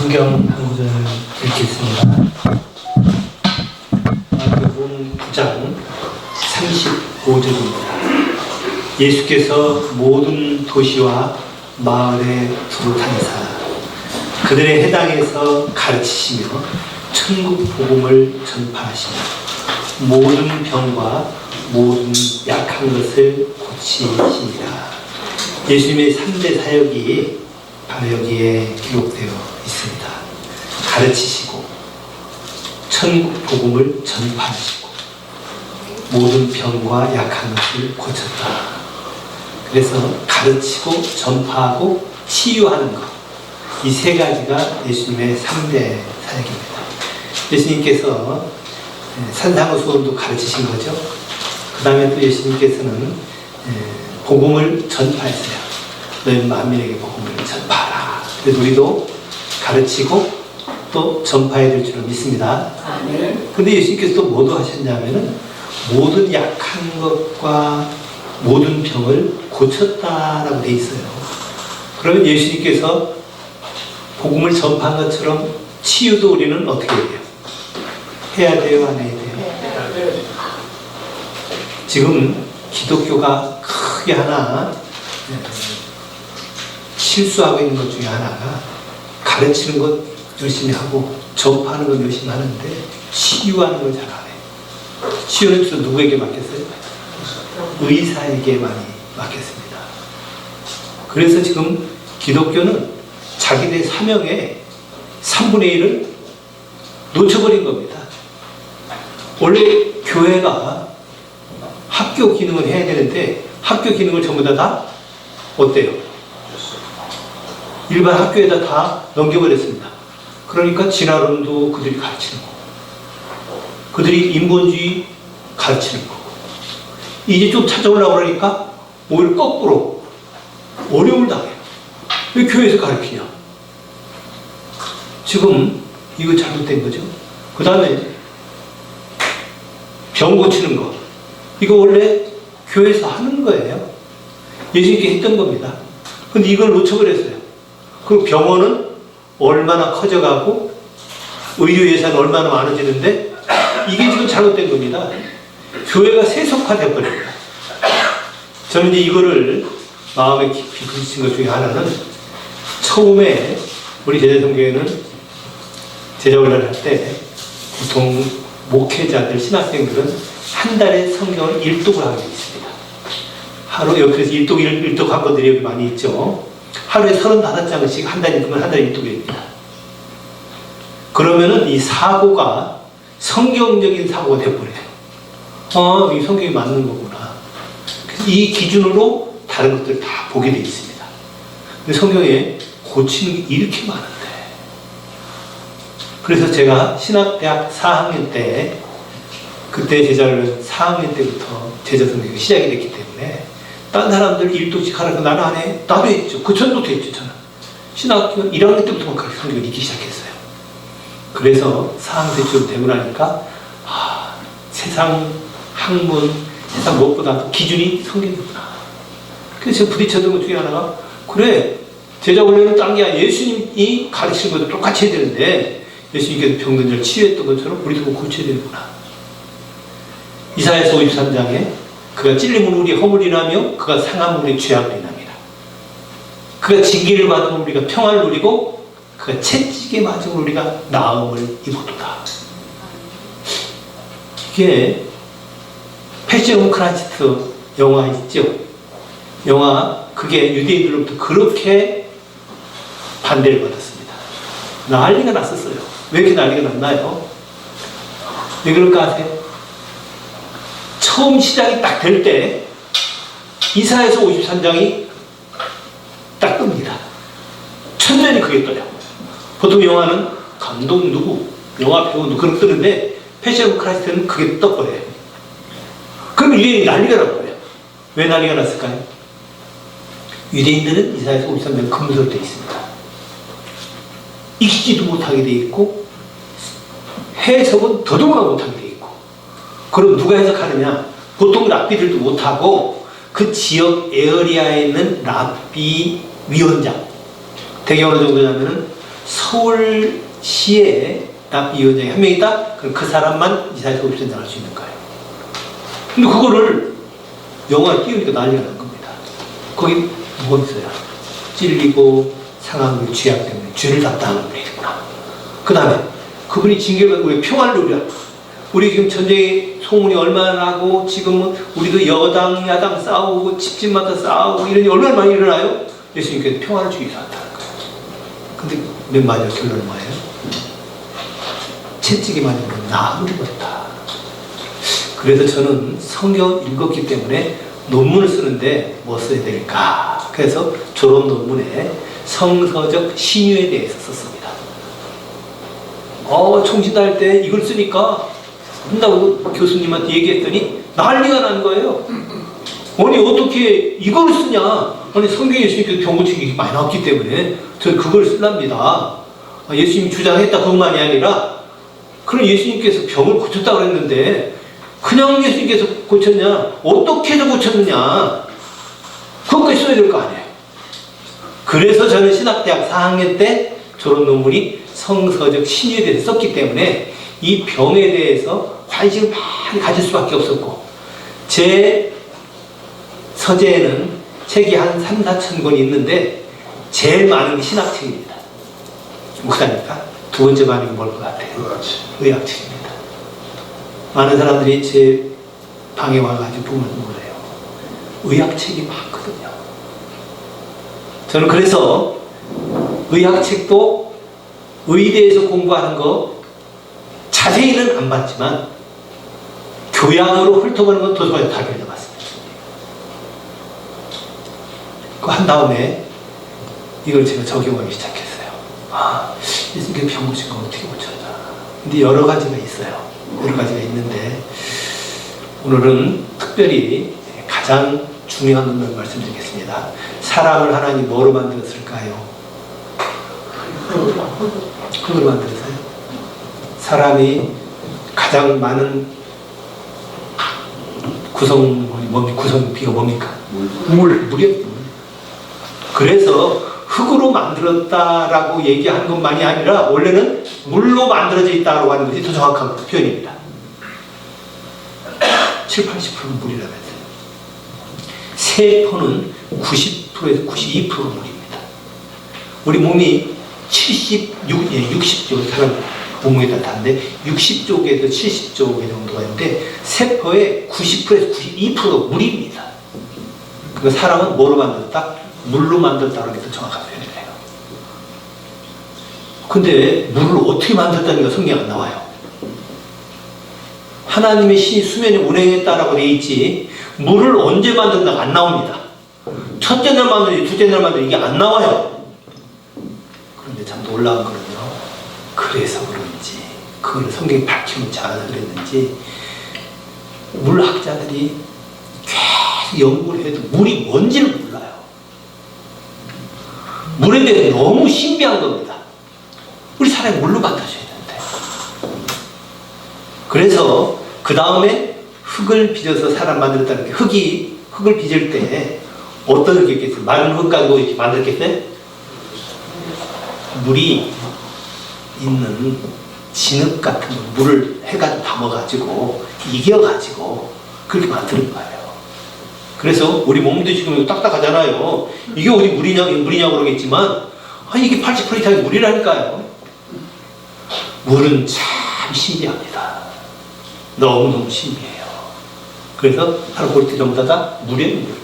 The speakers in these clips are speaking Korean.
성경 한 구절 읽겠습니다. 마태복음 9장 35절입니다. 예수께서 모든 도시와 마을에 두루 다니사 그들의 해당에서 가르치시며 천국 복음을 전파하시며 모든 병과 모든 약한 것을 고치시니라. 예수님의 3대 사역이 바로 여기에 기록되어 있습니다. 가르치시고 천국 복음을 전파하시고 모든 병과 약한 것을 고쳤다. 그래서 가르치고 전파하고 치유하는 것, 이 세 가지가 예수님의 3대 사역입니다. 예수님께서 산상수훈도 가르치신 거죠. 그 다음에 또 예수님께서는 복음을 전파했어요. 너희 만민에게 복음을 전파하라. 그래서 우리도 가르치고 또 전파해야 될 줄을 믿습니다. 그런데 예수님께서 또 뭐도 하셨냐면은 모든 약한 것과 모든 병을 고쳤다라고 돼 있어요. 그러면 예수님께서 복음을 전파한 것처럼 치유도 우리는 어떻게 해야 돼요? 해야 돼요? 안 해야 돼요? 지금 기독교가 크게 하나 실수하고 있는 것 중에 하나가 가르치는 것 열심히 하고 전파하는 것 열심히 하는데 치유하는 걸 잘 안 해요. 치유는 주로 누구에게 맡겼어요? 의사에게 많이 맡겼습니다. 그래서 지금 기독교는 자기네 사명의 3분의 1을 놓쳐버린 겁니다. 원래 교회가 학교 기능을 해야 되는데 학교 기능을 전부 다 어때요? 일반 학교에다 다 넘겨버렸습니다. 그러니까 진화론도 그들이 가르치는 거고 그들이 인본주의 가르치는 거고 이제 좀 찾아오려고 그러니까 오히려 거꾸로 어려움을 당해요. 왜 교회에서 가르치냐? 지금 이거 잘못된 거죠. 그 다음에 병 고치는 거 이거 원래 교회에서 하는 거예요. 예수님께 했던 겁니다. 근데 이걸 놓쳐버렸어요. 그리고 병원은 얼마나 커져가고 의료 예산은 얼마나 많아지는데 이게 지금 잘못된 겁니다. 교회가 세속화돼 버립니다. 저는 이제 이거를 마음에 깊이 부딪힌 것 중에 하나는 처음에 우리 제자성교회는 제자훈련을 할 때 보통 목회자들, 신학생들은 한 달에 성경을 일독을 하게 있습니다. 하루 옆에서 일독 한 분들이 여기 많이 있죠. 하루에 35장씩 한 달 읽으면 한 달에 일독입니다. 그러면은 이 사고가 성경적인 사고가 되어버려요. 이 성경이 맞는 거구나. 이 기준으로 다른 것들을 다 보게 되어 있습니다. 근데 성경에 고치는 게 이렇게 많은데. 그래서 제가 신학대학 4학년 때, 그때 제자를 4학년 때부터 제자 선생님이 시작이 됐기 때문에, 딴 사람들 일도씩 하라고 나는 안 해. 나도 했죠. 그 전부터 했죠, 저는. 신학교 1학년 때부터 그렇게 성경을 읽기 시작했어요. 그래서 4학년 때쯤 되고 나니까, 세상 학문, 세상 무엇보다 기준이 성경이구나. 그래서 제가 부딪혔던 것 중에 하나가, 그래, 제자 훈련은 딴 게 아니라 예수님이 가르치는 것도 똑같이 해야 되는데, 예수님께서 병든 자를 치유했던 것처럼 우리도 뭐 고쳐야 되는구나. 이사야서 53장에 그가 찔림은 우리 허물을 인하며 그가 상함은 우리 죄악을 인합니다. 그가 징계를 받으면 우리가 평안을 누리고 그가 채찍에 맞으면 우리가 나음을 입었도다. 이게 패션 오브 크라이스트 영화 있죠? 영화 그게 유대인들로부터 그렇게 반대를 받았습니다. 난리가 났었어요. 왜 이렇게 난리가 났나요? 왜 그럴까 아세요? 처음 시작이 딱 될 때 이사야서 53장이 딱 뜹니다. 천년이 그게 떠요. 보통 영화는 감독 누구, 영화 배우 누구 그렇게 뜨는데 패션 오브 크라이스트는 그게 떠버려요. 그러면 유대인이 난리가 나버려요. 왜 난리가 났을까요? 유대인들은 이사야서 53장 금서로 되어 있습니다. 읽지도 못하게 되어 있고 해석은 더더욱 못하게 되어 있고 그럼 누가 해석하느냐? 보통 랍비들도 못하고 그 지역 에어리아에 있는 랍비 위원장 대개 어느 정도냐면은 서울시에 납비위원장이 한 명 있다? 그럼 그 사람만 이사회에서 옵션장할 수 있는 거예요. 근데 그거를 영화를 띄우니까 난리가 난 겁니다. 거기 뭐 있어요? 찔리고 상황을 쥐약 때문에 쥐를 담당하는 분이 있구나. 그 다음에 그분이 징계받고 우리 평화를 누려. 우리 지금 전쟁의 소문이 얼마나 나고 지금은 우리도 여당 야당 싸우고 집집마다 싸우고 이런 일이 얼마나 많이 일어나요? 예수님께서 평화를 주기 위해서 한다는 거예요. 근데 맨 마지막 결론은 뭐예요? 채찍이 맞으면 나무를 버렸다. 그래서 저는 성경 읽었기 때문에 논문을 쓰는데 뭐 써야 될까? 그래서 졸업 논문에 성서적 신유에 대해서 썼습니다. 총신할 때 이걸 쓰니까 한다고 교수님한테 얘기했더니 난리가 난 거예요. 아니 어떻게 이걸 쓰냐? 아니 성경에 예수님께서 병고치기 많이 나왔기 때문에 저는 그걸 쓰랍니다. 예수님이 주장했다 그것만이 아니라 그럼 예수님께서 병을 고쳤다고 그랬는데 그냥 예수님께서 고쳤냐? 어떻게 해서 고쳤느냐? 그것까지 써야 될 거 아니에요. 그래서 저는 신학대학 4학년 때 졸업 논문이 성서적 신유에 대해서 썼기 때문에 이 병에 대해서 관심을 많이 가질 수밖에 없었고 제 서재에는 책이 한 3, 4천 권이 있는데 제일 많은 게 신학책입니다. 목사니까 두 번째 많은 게 뭘 것 같아요? 의학책입니다. 많은 사람들이 제 방에 와가지고 보면 뭐래요? 의학책이 많거든요. 저는 그래서 의학책도 의대에서 공부하는 거 자세히는 안 봤지만 교양으로 훑어보는 건 도서관에서 다 빌려봤습니다. 그거 한 다음에 이걸 제가 적용하기 시작했어요. 예수님께 병 고친 거 어떻게 고쳤나. 근데 여러 가지가 있어요. 여러 가지가 있는데 오늘은 특별히 가장 중요한 것을 말씀드리겠습니다. 사람을 하나님 뭐로 만들었을까요? 흙으로 만들었어요. 사람이 가장 많은 구성비가 뭡니까? 물이요. 그래서 흙으로 만들었다라고 얘기하는 것만이 아니라 원래는 물로 만들어져 있다고 하는 것이 더 정확한 표현입니다. 70~80%는 물이라면서요. 세포는 90%에서 92% 물입니다. 우리 몸이 60조 사람 몸무게 다른데 60쪽에서 70쪽 정도가 있는데 세포의 90%에서 92%가 물입니다. 그러니까 사람은 뭐로 만들었다? 물로 만들었다는 게 더 정확한 표현이에요. 근데 물을 어떻게 만들었다는 게 성경에 안 나와요. 하나님의 신이 수면에 운행했다라고 돼 있지 물을 언제 만든다가 안 나옵니다. 첫째 날 만들지 둘째 날 만들지 이게 안 나와요. 그런데 참 놀라운 거는요. 그래서 그런지 그걸 성경이 밝히면 잘해서 그랬는지 물학자들이 계속 연구를 해도 물이 뭔지를 몰라요. 물에 대해서 너무 신비한 겁니다. 우리 사람이 물로 만들어줘야 되는데. 그래서 그 다음에 흙을 빚어서 사람 만들었다는 게 흙을 빚을 때 어떤 흙이 있겠어요? 마른 흙 가지고 이렇게 만들겠어요? 물이 있는 진흙 같은 거 물을 해가지고 담아가지고 이겨가지고 그렇게 만드는 거예요. 그래서 우리 몸도 지금 딱딱하잖아요. 이게 어디 물이냐고 그러겠지만 이게 80% 이상이 물이라니까요. 물은 참 신비합니다. 너무너무 신비해요. 그래서 하루 볼 때 전부 다 물이에요. 물.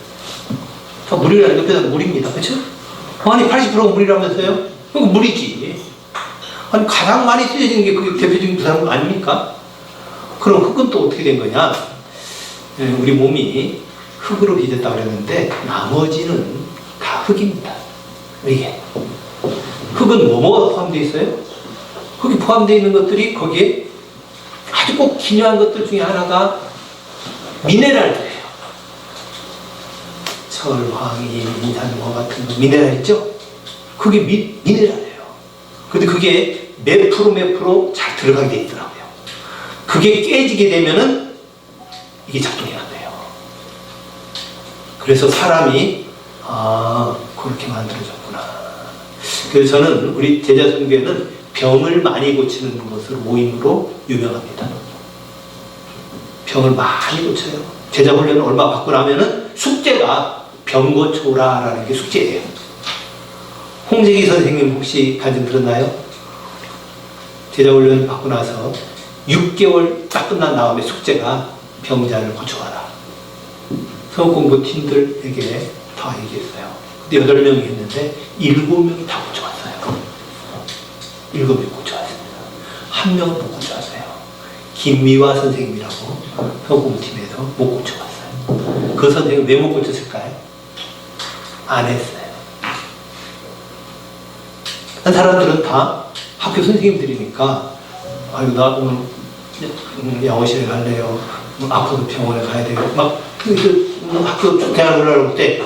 다 물이라는 게 그냥 물입니다. 그렇죠? 아니 80%가 물이라면서요? 그거 물이지. 아니 가장 많이 쓰여지는 게 그게 대표적인 부산 아닙니까? 그럼 흙은 또 어떻게 된 거냐? 우리 몸이 흙으로 빚었다고 그랬는데 나머지는 다 흙입니다. 이게 흙은 뭐가 포함되어 있어요? 흙이 포함되어 있는 것들이 거기에 아주 꼭 기묘한 것들 중에 하나가 미네랄들이에요. 철, 황이, 인산, 뭐 같은 거 미네랄 있죠? 그게 미네랄이에요. 근데 그게 몇 프로 잘 들어가게 돼 있더라고요. 그게 깨지게 되면은 이게 작동이 안 돼요. 그래서 사람이 그렇게 만들어졌구나. 그래서 저는 우리 제자선교회는 병을 많이 고치는 것으로 모임으로 유명합니다. 병을 많이 고쳐요. 제자 훈련을 얼마 받고 나면은 숙제가 병 고쳐오라라는 게 숙제예요. 홍재기 선생님 혹시 간증 들었나요? 제자 훈련 받고 나서 6개월 딱 끝난 다음에 숙제가 병자를 고쳐와라. 성공부 팀들에게 다 얘기했어요. 근데 8명이 했는데 7명이 다 고쳐왔어요. 7명이 고쳐왔습니다. 1명은 못 고쳐왔어요. 김미화 선생님이라고 성공부팀에서 못 고쳐왔어요. 그 선생님 왜 못 고쳤을까요? 안 했어요. 한 사람들은 다 학교 선생님들이니까 아유 나 오늘 양호실에 갈래요. 아파도 병원에 가야 돼요. 막 학교 대학을 하려고 때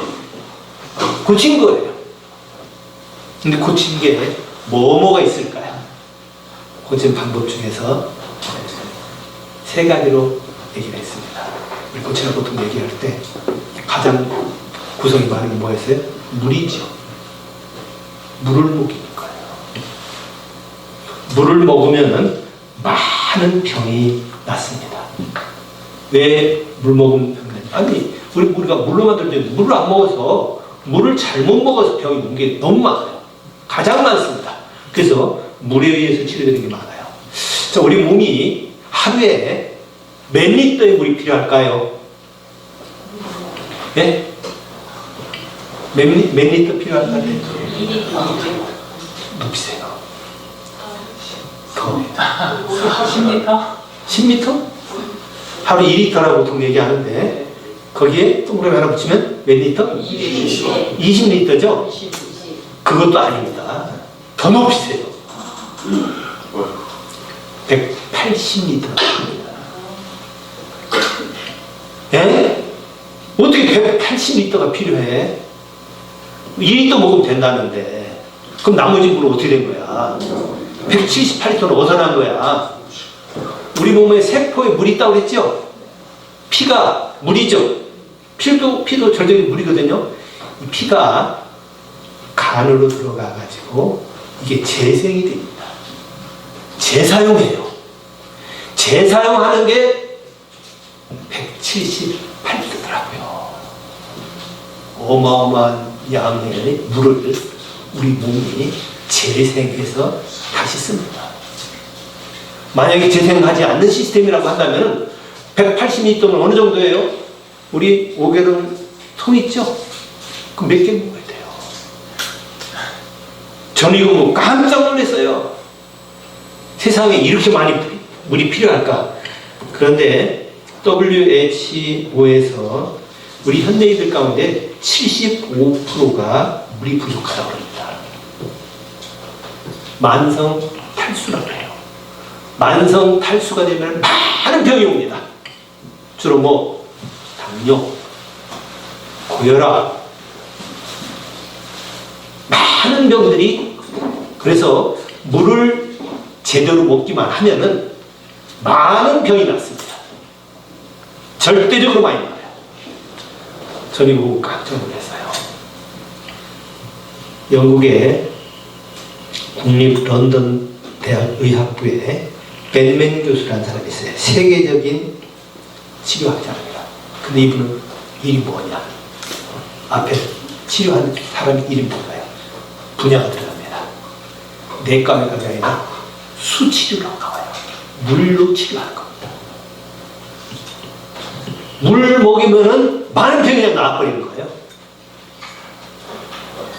고친 거예요. 근데 고친 게 뭐가 있을까요? 고친 방법 중에서 3가지로 얘기를 했습니다. 우리 고치가 보통 얘기할 때 가장 구성이 많은 게 뭐였어요? 물이죠. 물을 먹이는 거예요. 물을 먹으면 많은 병이 낫습니다. 왜 물 먹으면 병이 나요? 아니 우리가 물로 만들때 물을 안 먹어서 물을 잘못 먹어서 병이 오는 게 너무 많아요. 가장 많습니다. 그래서 물에 의해서 치료되는 게 많아요. 자, 우리 몸이 하루에 몇 리터의 물이 필요할까요? 네? 몇 리터 필요할까요? 2리터. 높이세요. 더. 10리터? 10리터? 하루 2리터라고 보통 얘기하는데 거기에 동그라미 하나 붙이면 몇 리터? 20리터죠? 그것도 아닙니다. 더 높이세요. 180리터. 예? 어떻게 180리터가 필요해? 2리터 먹으면 된다는데 그럼 나머지 물은 어떻게 된 거야? 178리터는 어디서 난 거야? 우리 몸에 세포에 물이 있다고 그랬죠? 피가 물이죠? 피도 절대적인 물이거든요? 이 피가 간으로 들어가가지고 이게 재생이 됩니다. 재사용해요. 재사용하는 게 178리터더라고요. 어마어마한 양의 물을 우리 몸이 재생해서 다시 씁니다. 만약에 재생하지 않는 시스템이라고 한다면 180리터는 어느 정도예요? 우리 5개를 통 있죠? 그럼 몇 개 먹어야 돼요? 저는 이거 뭐 깜짝 놀랐어요. 세상에 이렇게 많이 물이 필요할까? 그런데 WHO에서 우리 현대인들 가운데 75%가 물이 부족하다고 합니다. 만성 탈수라고 해요. 만성 탈수가 되면 많은 병이 옵니다. 주로 뭐 당뇨, 고혈압, 많은 병들이 그래서 물을 제대로 먹기만 하면은 많은 병이 낫습니다. 절대적으로 많이 나와요. 저는 이거 보고 깜짝 놀랐어요. 영국의 국립 런던 대학 의학부에 벤맨 교수라는 사람이 있어요. 세계적인 치료학자입니다. 근데 이분은 일이 뭐냐? 앞에 치료하는 사람의 이름이 뭔가요? 분야가 들어갑니다. 내과가 아니라 수치료라고 나와요. 물로 치료하는 겁니다. 물 먹이면은 많은 병이 그냥 나와버리는 거예요.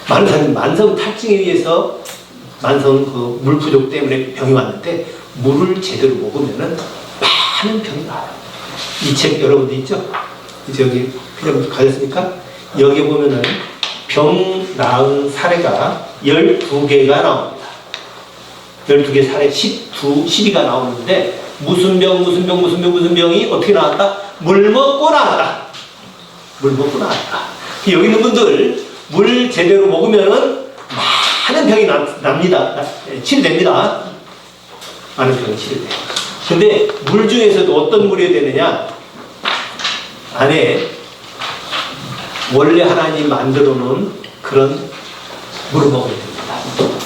많은 사람이 만성 탈증에 의해서 만성 그 물 부족 때문에 병이 왔는데 물을 제대로 먹으면은 많은 병이 나와요. 이 책 여러분들 있죠? 이제 여기 필요한 가졌습니까? 여기 보면은 병 나은 사례가 12개가 나옵니다. 12개 사례 12가 나오는데 무슨 병이 어떻게 나왔다? 물 먹고 나왔다. 물 먹고 나왔다. 여기 있는 분들 물 제대로 먹으면은 많은 병이 납니다. 치료됩니다. 많은 병이 치료돼요. 근데 물 중에서도 어떤 물이 되느냐? 안에 원래 하나님 만들어 놓은 그런 물을 먹어야 됩니다.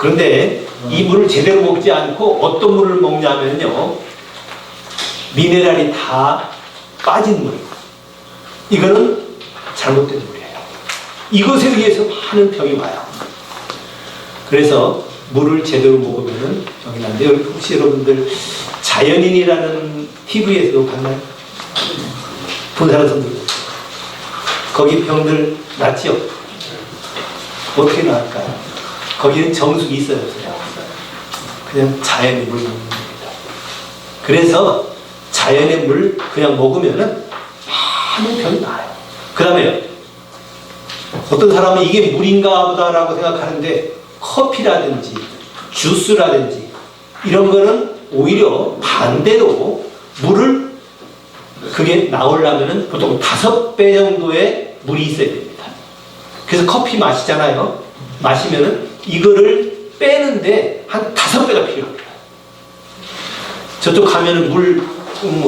그런데 이 물을 제대로 먹지 않고 어떤 물을 먹냐면요, 미네랄이 다 빠진 물. 이거는 잘못된 물이에요. 이것에 의해서 많은 병이 와요. 그래서 물을 제대로 먹으면 병이 나는데, 혹시 여러분들 자연인이라는 TV에서도 봤나요? 본 사람 손 들고. 거기 병들 낫지요? 어떻게 나을까요? 거기는 정수기 있어요, 없어요? 그냥 자연의 물 먹는 겁니다. 그래서 자연의 물 그냥 먹으면은 많은 병이 나아요. 그 다음에 어떤 사람은 이게 물인가 보다라고 생각하는데, 커피라든지 주스라든지 이런 거는 오히려 반대로 물을 그게 나오려면은 보통 5배 정도의 물이 있어야 됩니다. 그래서 커피 마시잖아요. 마시면은 이거를 빼는데 한 5배가 필요합니다. 저쪽 가면은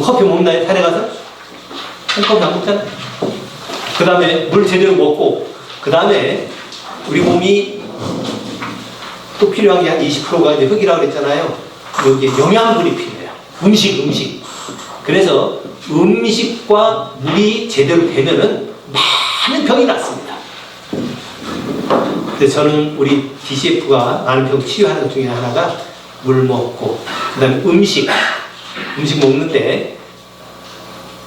커피 먹나요? 산에 가서? 한 컵 안 먹잖아요. 그 다음에 물 제대로 먹고, 그 다음에 우리 몸이 또 필요한 게 한 20%가 이제 흙이라고 그랬잖아요. 여기에 영양분이 필요해요. 음식. 그래서 음식과 물이 제대로 되면은 많은 병이 낫습니다. 그래서 저는 우리 DCF가 많은 병 치유하는 것 중에 하나가 물 먹고, 그 다음에 음식 먹는데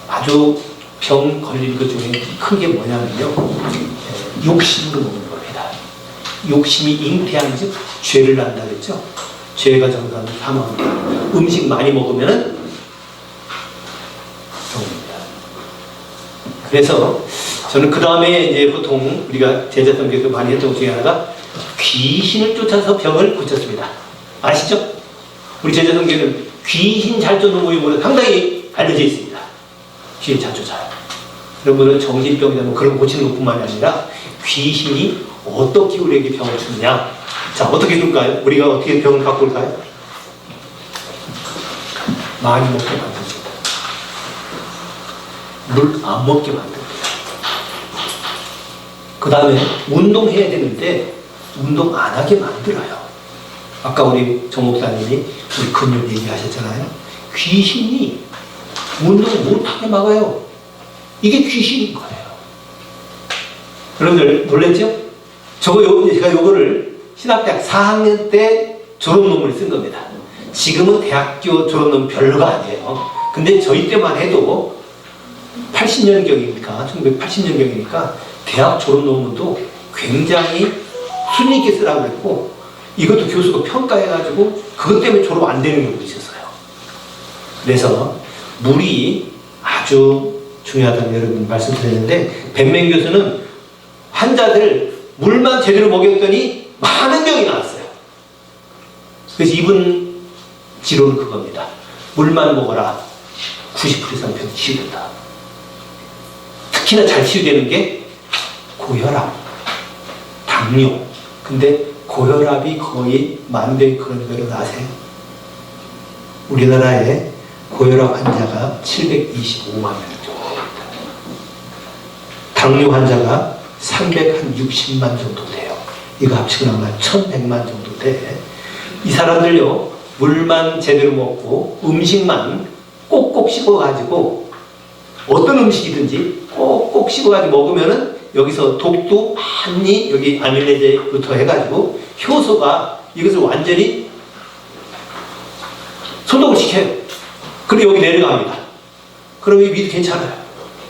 아주 병 걸린 것 중에 큰 게 뭐냐면요, 욕심으로 먹는 겁니다. 욕심이 잉태한 즉 죄를 난다 그랬죠. 죄가 정사하면 사망합니다. 음식 많이 먹으면 병입니다. 그래서 저는 그 다음에 이제 보통 우리가 제자성경에서 많이 했던 것 중에 하나가 귀신을 쫓아서 병을 고쳤습니다. 아시죠? 우리 제자성경에는 귀신 잘 쫓는 모임으로 상당히 알려져 있습니다. 귀신 잘 쫓아요. 여러분은 정신병이나 뭐 그런 거 고치는 것뿐만이 아니라 귀신이 어떻게 우리에게 병을 주느냐. 자, 어떻게 줄까요? 우리가 어떻게 병을 갖고 올까요? 많이 먹게 만듭니다. 물 안 먹게 만듭니다. 그 다음에 운동해야 되는데 운동 안 하게 만들어요. 아까 우리 정 목사님이 우리 근육 얘기하셨잖아요. 귀신이 운동 못하게 막아요. 이게 귀신인 거예요. 여러분들 놀랬죠? 제가 요거를 신학대학 4학년 때 졸업 논문을 쓴 겁니다. 지금은 대학교 졸업 논문 별로가 아니에요. 근데 저희 때만 해도 80년경이니까 1980년경이니까 대학 졸업 논문도 굉장히 순위 있게 쓰라고 했고, 이것도 교수가 평가해가지고 그것 때문에 졸업 안 되는 경우도 있었어요. 그래서 물이 아주 중요하다는 여러분 말씀드렸는데, 벤맹 교수는 환자들 물만 제대로 먹였더니 많은 병이 나왔어요. 그래서 이분 지론은 그겁니다. 물만 먹어라. 90% 이상 병이 치유된다. 특히나 잘 치유되는 게 고혈압, 당뇨. 근데 고혈압이 거의 만병이 그런 거를 아세요? 우리나라에 고혈압 환자가 725만 명 정도 됩니다. 당뇨 환자가 360만 정도 돼요. 이거 합치고 나면 1100만 정도 돼. 이 사람들요, 물만 제대로 먹고 음식만 꼭꼭 씹어가지고, 어떤 음식이든지 꼭꼭 씹어가지고 먹으면은 여기서 독도 많이, 여기 아밀레제부터 해가지고 효소가 이것을 완전히 소독을 시켜요. 그리고 여기 내려갑니다. 그럼 이 밑이 괜찮아요.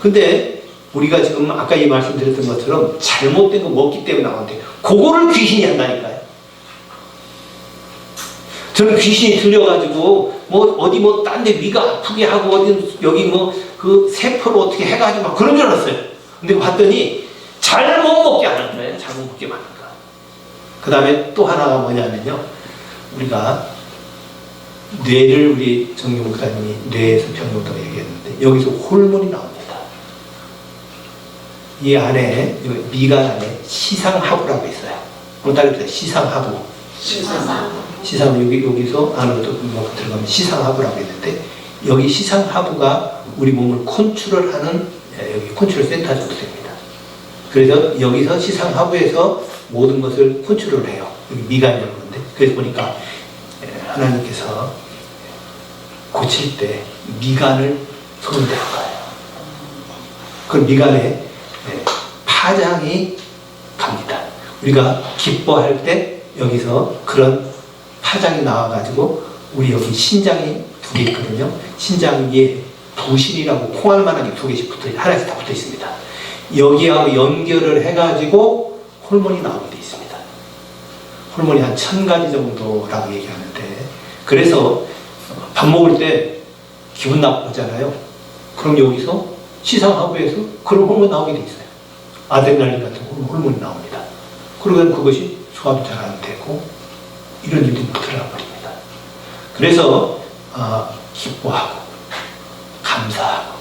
근데 우리가 지금 아까 이 말씀드렸던 것처럼 잘못된 거 먹기 때문에 나오는데, 그거를 귀신이 한다니까요. 저는 귀신이 들려가지고 뭐 어디 뭐 딴 데 위가 아프게 하고 어디 여기 뭐 그 세포를 어떻게 해가지고 막 그런 줄 알았어요. 근데 봤더니 잘못 먹게 하는 거예요. 잘못 먹게 하는 거. 그 다음에 또 하나가 뭐냐면요, 우리가 뇌를, 우리 정용 목사님이 뇌에서 병이 온다고 얘기했는데 여기서 호르몬이 나옵니다. 이 안에, 미간 안에 시상하부라고 있어요. 오늘 따르죠. 시상하부. 시상, 여기서 안으로 들어가면 시상하부라고 있는데, 여기 시상하부가 우리 몸을 컨트롤하는, 여기 컨트롤 센터 정도 됩니다. 그래서 여기서 시상하부에서 모든 것을 컨트롤해요. 여기 미간이라고 그러는데, 그래서 보니까 하나님께서 고칠 때 미간을 손대는 거예요. 그 미간에 파장이 갑니다. 우리가 기뻐할 때 여기서 그런 파장이 나와가지고 우리 여기 신장이 두 개 있거든요. 신장 위에 도실이라고 콩알만한 게 두 개씩 하나씩 다 붙어 있습니다. 여기하고 연결을 해가지고 호르몬이 나오게 돼 있습니다. 호르몬이 한 1000가지 정도라고 얘기하는데, 그래서 밥 먹을 때 기분 나쁘잖아요. 그럼 여기서 시상하부에서 그런 호르몬이 나오게 돼 있어요. 아드레날린 같은 호르몬이 나옵니다. 그러면 그것이 소화도 잘 안 되고 이런 일들이 일어나 버립니다. 그래서 기뻐하고 감사하고,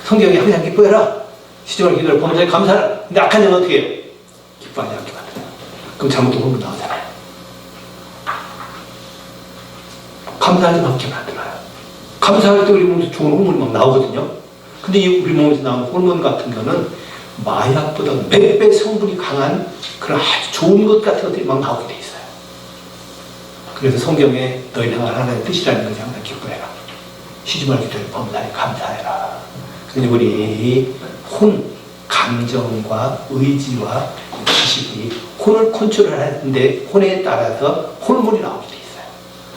성경에 항상 기뻐해라, 시종을 기도를 범사에 감사하라. 근데 악한 영은 어떻게 해요? 기뻐하지 않게 만들어요. 그럼 잘못된 호르몬 나오잖아요. 감사하지 않게 만들어요. 감사할 때 우리 몸에서 좋은 호르몬이 막 나오거든요. 근데 이 우리 몸에서 나오는 호르몬 같은 거는 마약보다 몇 배 성분이 강한 그런 아주 좋은 것 같은 것들이 막 나오게 돼 있어요. 그래서 성경에 너희는 하나님의 뜻이라는 것이 항상 기뻐해라. 쉬지 말고 기도해 범사에 감사해라. 그래서 우리 혼, 감정과 의지와 지식이 혼을 컨트롤하는데 혼에 따라서 호르몬이 나오게 돼 있어요.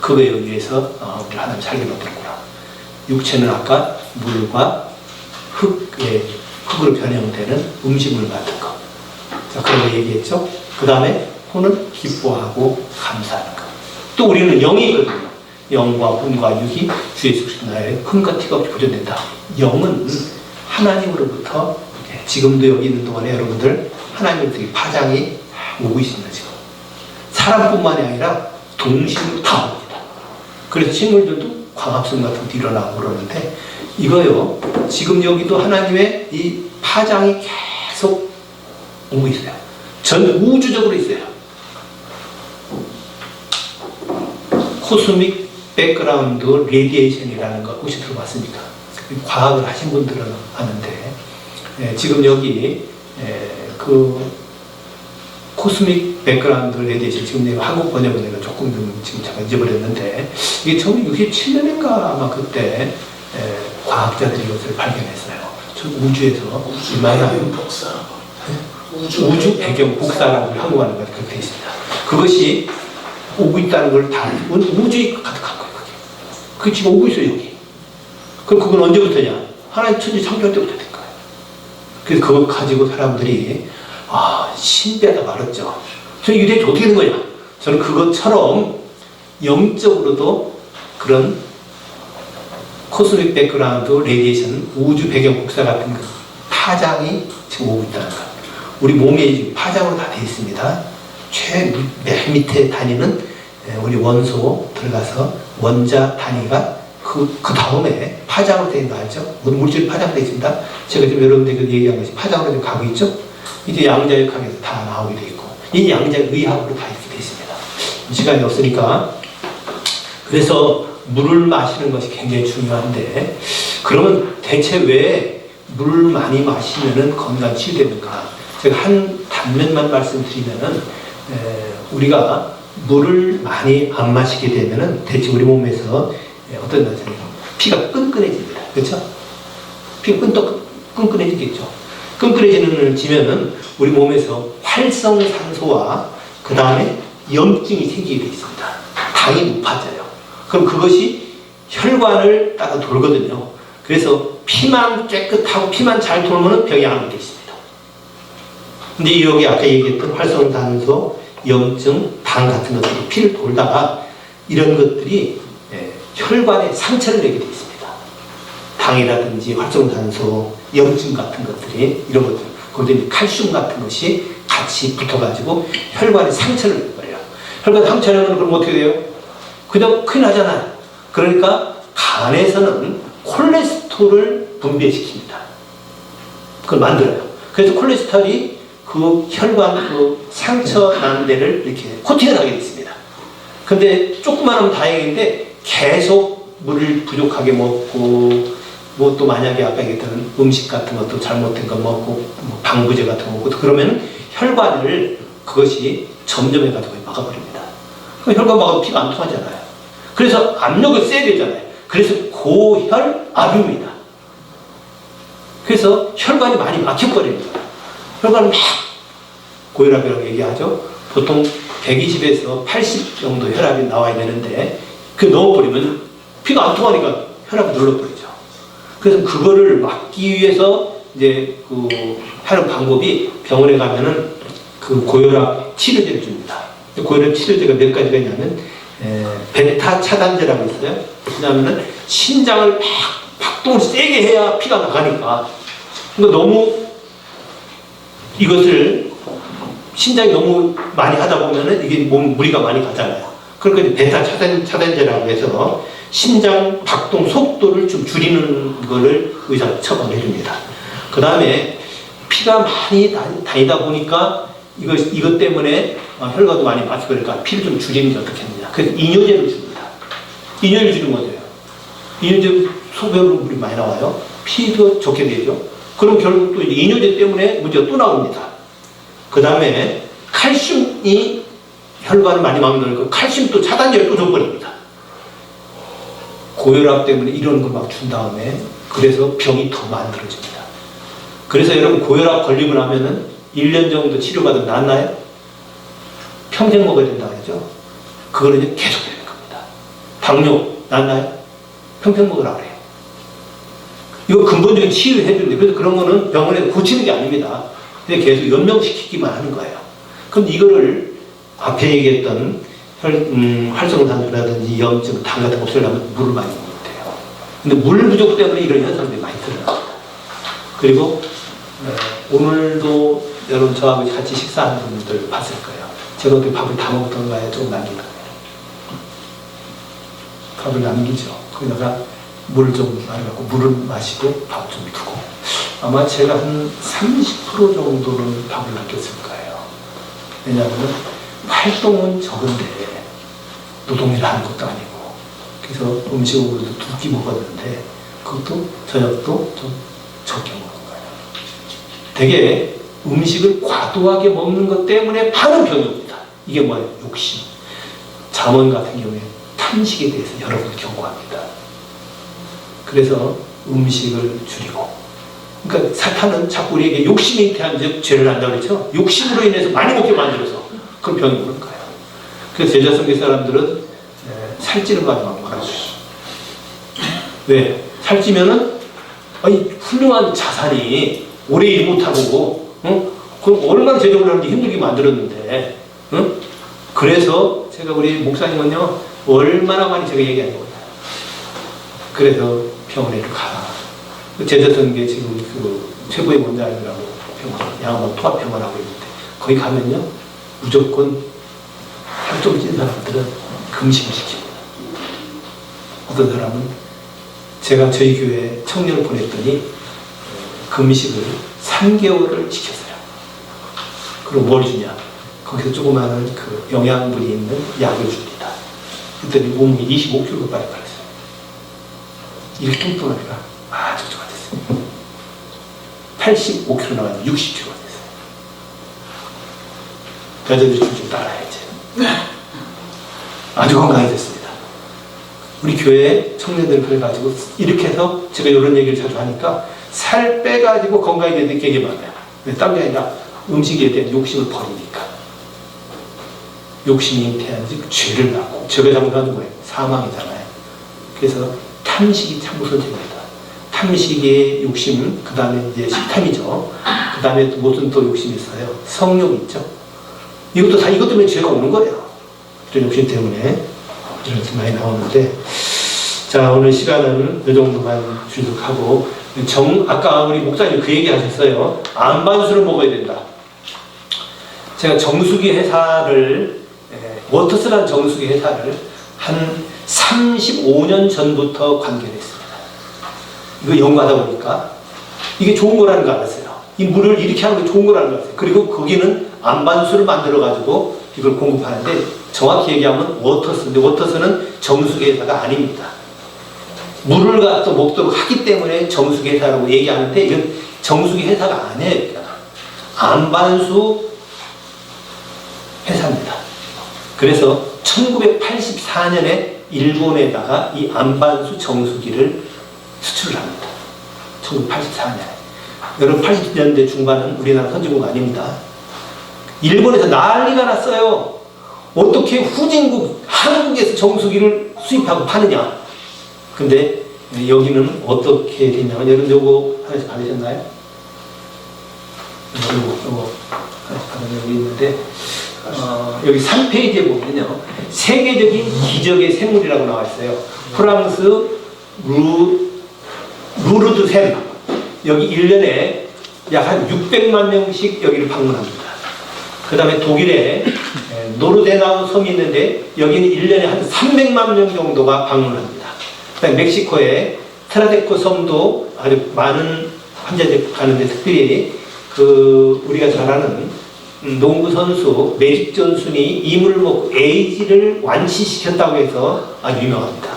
그거에 의해서 우리 하나님 살게 만들었구나. 육체는 아까 물과 흙으로 변형되는 음식물 같은 거. 자, 그런 거 얘기했죠. 그 다음에 혼은 기뻐하고 감사하는 거. 또 우리는 영이 있거든요. 영과 혼과 육이 주 예수 그리스도 나라에 흠과 티가 없이 보존된다. 영은 하나님으로부터 지금도 여기 있는 동안에 여러분들 하나님으로부터 파장이 오고 있습니다. 지금 사람뿐만이 아니라 동식물 다 옵니다. 그래서 식물들도 광합성 같은 것도 일어나고 그러는데, 이거요, 지금 여기도 하나님의 이 파장이 계속 오고 있어요. 전 우주적으로 있어요. 코스믹 백그라운드 레디에이션이라는 거 혹시 들어봤습니까? 과학을 하신 분들은 아는데, 지금 여기 그 코스믹 백그라운드 레디에이션, 지금 내가 한국 번역은 내가 조금 지금 잠깐 잊어버렸는데, 이게 1967년인가 아마 그때 과학자들이 이것을 발견했어요. 저 우주에서 이만한 우주 배경 복사라고 한국어는 그렇게 되어 있습니다. 그것이 오고 있다는 걸 다 우주에 가득한 거예요. 그게 지금 오고 있어요, 여기. 그럼 그건 언제부터냐? 하나님 천지 창조할 때부터 된 거예요. 그래서 그걸 가지고 사람들이 신비하다 말았죠. 저는 이게 어떻게 된 거냐? 저는 그것처럼 영적으로도 그런 코스믹 백그라운드 레디에이션, 우주 배경 복사 같은 그 파장이 지금 오고 있다는 거. 우리 몸에 지금 파장으로 다 되어 있습니다. 맨 밑에 단위는 우리 원소 들어가서 원자 단위가 그 다음에 파장으로 되어 있는 거 알죠? 모든 물질이 파장되어 있습니다. 제가 지금 여러분들에게 얘기한 것이 파장으로 지금 가고 있죠? 이제 양자역학에서 다 나오게 되어 있고, 이 양자의학으로 다 이렇게 되어 있습니다. 시간이 없으니까. 그래서 물을 마시는 것이 굉장히 중요한데, 그러면 대체 왜 물을 많이 마시면은 건강 치유되는가? 제가 한 단면만 말씀드리면은, 우리가 물을 많이 안 마시게 되면은 대체 우리 몸에서 어떤 것처럼 피가 끈끈해집니다. 그렇죠? 피가 끈끈해지겠죠. 끈끈해지면은 우리 몸에서 활성산소와 그 다음에 염증이 생기게 되어 있습니다. 당이 높아져요. 그럼 그것이 혈관을 따라 돌거든요. 그래서 피만 깨끗하고 피만 잘 돌면 병이 안 오게 되어 있습니다. 근데 여기 아까 얘기했던 활성산소, 염증, 당 같은 것들이 피를 돌다가 이런 것들이 혈관에 상처를 내게 되어 있습니다. 당이라든지 활성산소, 염증 같은 것들이 이런 것들, 거기에 칼슘 같은 것이 같이 붙어가지고 혈관에 상처를 내는 거예요. 혈관에 상처를 내면 그럼 어떻게 돼요? 그냥 큰일 나잖아요. 그러니까 간에서는 콜레스테롤을 분비시킵니다. 그걸 만들어요. 그래서 콜레스테롤이 그 혈관 그 상처 난 데를 이렇게 코팅을 하게 됐습니다. 근데 조금만 하면 다행인데 계속 물을 부족하게 먹고, 뭐 또 만약에 아까 얘기했던 음식 같은 것도 잘못된 거 먹고, 뭐 방부제 같은 거 먹고, 그러면 혈관을 그것이 점점 해가지고 막아버립니다. 그럼 혈관막으로 피가 안 통하잖아요. 그래서 압력을 세야 되잖아요. 그래서 고혈압입니다. 그래서 혈관이 많이 막혀버립니다. 혈관을 막 고혈압이라고 얘기하죠. 보통 120에서 80 정도 혈압이 나와야 되는데 그 넘어버리면 피가 안 통하니까 혈압이 눌러버리죠. 그래서 그거를 막기 위해서 이제 하는 방법이 병원에 가면은 그 고혈압 치료제를 줍니다. 고혈압 치료제가 몇 가지가 있냐면 베타 차단제라고 있어요. 그다음에는 심장을 막 박동을 세게 해야 피가 나가니까. 그러니까 너무 이것을 심장이 너무 많이 하다 보면은 이게 몸 무리가 많이 가잖아요. 그러니까 베타 차단제라고 해서 심장 박동 속도를 좀 줄이는 거를 의사가 처방해 줍니다. 그 다음에 피가 많이 다니다 보니까 이것 때문에 혈관도 많이 막히고 그러니까 피를 좀 줄이는 게 어떻게 합니까? 그래서 이뇨제를 줍니다. 이뇨제를 주는 거죠. 이뇨제 소변으로 물이 많이 나와요. 피도 좋게 되죠. 그럼 결국 또 이뇨제 때문에 문제가 또 나옵니다. 그 다음에 칼슘이 혈관을 많이 막는 칼슘 또 차단제를 또 줘버립니다. 고혈압 때문에 이런 걸 막 준 다음에 그래서 병이 더 만들어집니다. 그래서 여러분 고혈압 걸리고 나면은 1년 정도 치료받으면 낫나요? 평생 먹어야 된다고 하죠. 그거는 이제 계속 되는 겁니다. 당뇨 낫나요? 평생 먹으라 그래요. 이거 근본적인 치유를 해주는데 그래서 그런 거는 병원에서 고치는 게 아닙니다. 근데 계속 연명시키기만 하는 거예요. 그럼 이거를 앞에 얘기했던 활성산소라든지 염증, 당 같은 거 없애려면 물을 많이 먹어야 돼요. 근데 물 부족 때문에 이런 현상들이 많이 드러납니다. 그리고 오늘도 여러분 저하고 같이 식사하는 분들 봤을 거예요. 제가 어떻게 밥을 다 먹던가에 조금 남기거든요. 밥을 남기죠. 거기다가 물을 좀 많이 갖고 물을 마시고 밥 좀 두고 아마 제가 한 30% 정도는 밥을 남겼을 거예요. 왜냐하면 활동은 적은데 노동일 하는 것도 아니고 그래서 음식으로도 2끼 먹었는데 그것도 저녁도 좀 적게 먹은 거예요. 되게 음식을 과도하게 먹는 것 때문에 많은 병이 옵니다. 이게 뭐예요? 욕심. 잠언 같은 경우에 탐식에 대해서 여러 번 경고합니다. 그래서 음식을 줄이고 그러니까 사탄은 자꾸 우리에게 욕심이 잉태한즉 죄를 한다고 그랬죠. 욕심으로 인해서 많이 먹게 만들어서 그런 병이 오는 거예요. 그래서 제자성교 사람들은 살찌는 거 하지 말고 말아줘요. 왜? 살찌면은 훌륭한 자산이 오래 일 못하고 그럼 얼마나 제정을 하는지 힘들게 만들었는데 그래서 제가 우리 목사님은요 얼마나 많이 제가 얘기한 거예요. 그래서 병원에 가라. 제자성교 지금 최고의 원장이라고 병원, 양암 통합병원하고 있는데 거기 가면요 무조건 혈좀 찐 사람들은 금식을 시킵니다. 어떤 사람은 제가 저희 교회 청년을 보냈더니 금식을 3개월을 지켰어요. 그리고 뭘 주냐? 거기서 조그마한 그 영양분이 있는 약을 줍니다. 그랬더니 몸이 25kg가 빨리 빠졌어요. 이렇게 뚱뚱하니까 아주 좋아졌어요. 85kg 나가면 60kg가 됐어요. 여자들이 좀 따라야지. 아주 건강해졌습니다. 우리 교회 청년들 그래가지고 이렇게 해서 제가 이런 얘기를 자주 하니까 살 빼가지고 건강해지는 게 되게 많아요. 왜? 딴 게 아니라 음식에 대한 욕심을 버리니까. 욕심이 잉태한즉 죄를 낳고 죄가 잘못하는 거예요. 사망이잖아요. 그래서 탐식이 참 우선입니다. 탐식의 욕심, 그 다음에 이제 식탐이죠. 그 다음에 무슨 또 욕심이 있어요? 성욕 있죠. 이것도 다 이것 때문에 죄가 오는 거예요. 이런 욕심 때문에 이런 것이 많이 나오는데, 자 오늘 시간은 이 정도만 주도록 하고 아까 우리 목사님 그 얘기 하셨어요. 안반수를 먹어야 된다. 제가 정수기 회사를 워터스라는 정수기 회사를 한 35년 전부터 관계를 했습니다. 이거 연구하다 보니까 이게 좋은 거라는 걸 알았어요. 이 물을 이렇게 하는 게 좋은 거라는 걸 알았어요. 그리고 거기는 안반수를 만들어 가지고 이걸 공급하는데 정확히 얘기하면 워터스인데 워터스는 정수기 회사가 아닙니다. 물을 갖다 먹도록 하기 때문에 정수기 회사라고 얘기하는데 이건 정수기 회사가 아니에요. 안반수 회사입니다. 그래서 1984년에 일본에다가 이 안반수 정수기를 수출을 합니다. 1984년에. 여러분 80년대 중반은 우리나라 선진국 아닙니다. 일본에서 난리가 났어요. 어떻게 후진국 한국에서 정수기를 수입하고 파느냐. 근데 여기는 어떻게 되냐면 여러분 요거 하나씩 받으셨나요? 요거 하나씩 받은 여기 있는데 여기 3페이지에 보면요 세계적인 기적의 샘물이라고 나와 있어요. 프랑스 루르드 샘 여기 1년에 약 한 600만 명씩 여기를 방문합니다. 그 다음에 독일에 노르데나우 섬이 있는데 여기는 1년에 한 300만 명 정도가 방문합니다. 그 다음에 멕시코에 트라데코 섬도 아주 많은 환자들이 가는데 특별히 우리가 잘 아는 농구 선수 매직 존슨이 이물을 먹고 에이즈를 완치시켰다고 해서 아주 유명합니다.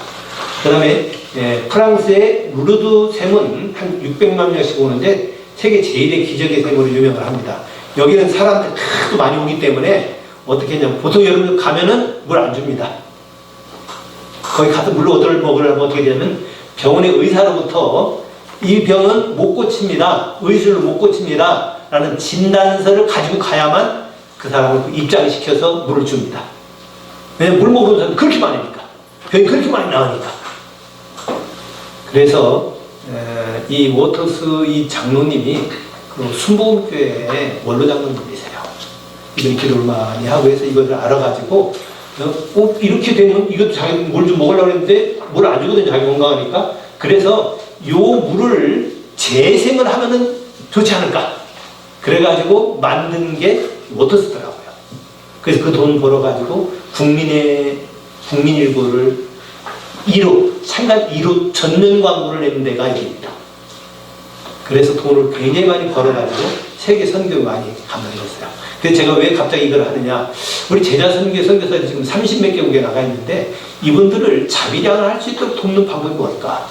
그 다음에 프랑스의 루르드 샘은 한 600만 명씩 오는데 세계 제일의 기적의 샘으로 유명을 합니다. 여기는 사람들 하도 많이 오기 때문에 어떻게 했냐면 보통 여러분 가면은 물 안 줍니다. 거기 가서 물로 먹으려면 어떻게 되냐면 병원의 의사로부터 이 병은 못 고칩니다. 의술로 못 고칩니다. 라는 진단서를 가지고 가야만 그 사람을 입장시켜서 물을 줍니다. 왜냐면 물 먹는 사람이 그렇게 많으니까. 병이 그렇게 많이 나오니까. 그래서 이 워터스 이 장로님이 그 순복음교회의 원로 장로님이세요. 이런 기도를 많이 하고 해서 이것을 알아가지고 이렇게 되면 이것도 자기 물 좀 먹으려고 했는데 물 안 주거든요. 자기 건강하니까. 그래서 요 물을 재생을 하면은 좋지 않을까. 그래가지고 만든 게 워터스더라고요. 그래서 그 돈 벌어가지고 국민일보를 1호, 창간 1호 전면 광고를 내는 데가 여기입니다. 그래서 돈을 굉장히 많이 벌어가지고 세계 선교 많이 감당했어요. 그래서 제가 왜 갑자기 이걸 하느냐. 우리 제자 선교 선교사들이 지금 30몇 개국에 나가 있는데 이분들을 자비량을 할 수 있도록 돕는 방법이 뭘까?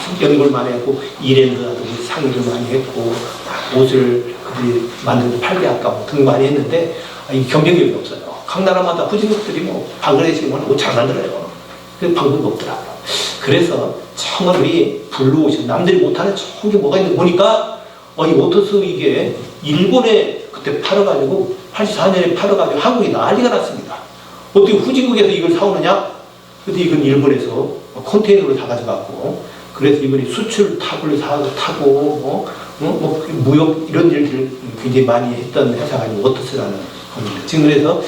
계속 연구를 많이 했고 이랜드라든지 상의를 많이 했고 옷을 그들이 만들고 팔게 아까워 등 많이 했는데 이 경쟁력이 없어요. 각 나라마다 후진국들이 뭐 방글라데시 옷 잘 만들어요. 그 방법이 없더라고요. 그래서 정말 우리 블루오션 남들이 못하는 좋은 게 뭐가 있는지 보니까 이 워터스 이게 일본에 그때 팔아가지고 84년에 팔아가지고 한국이 난리가 났습니다. 어떻게 후진국에서 이걸 사오느냐? 근데 이건 일본에서 컨테이너로 다 가져갔고 그래서 이번에 수출 탑을 타고 무역 이런 일들을 굉장히 많이 했던 회사가 워터스라는 겁니다. 지금 그래서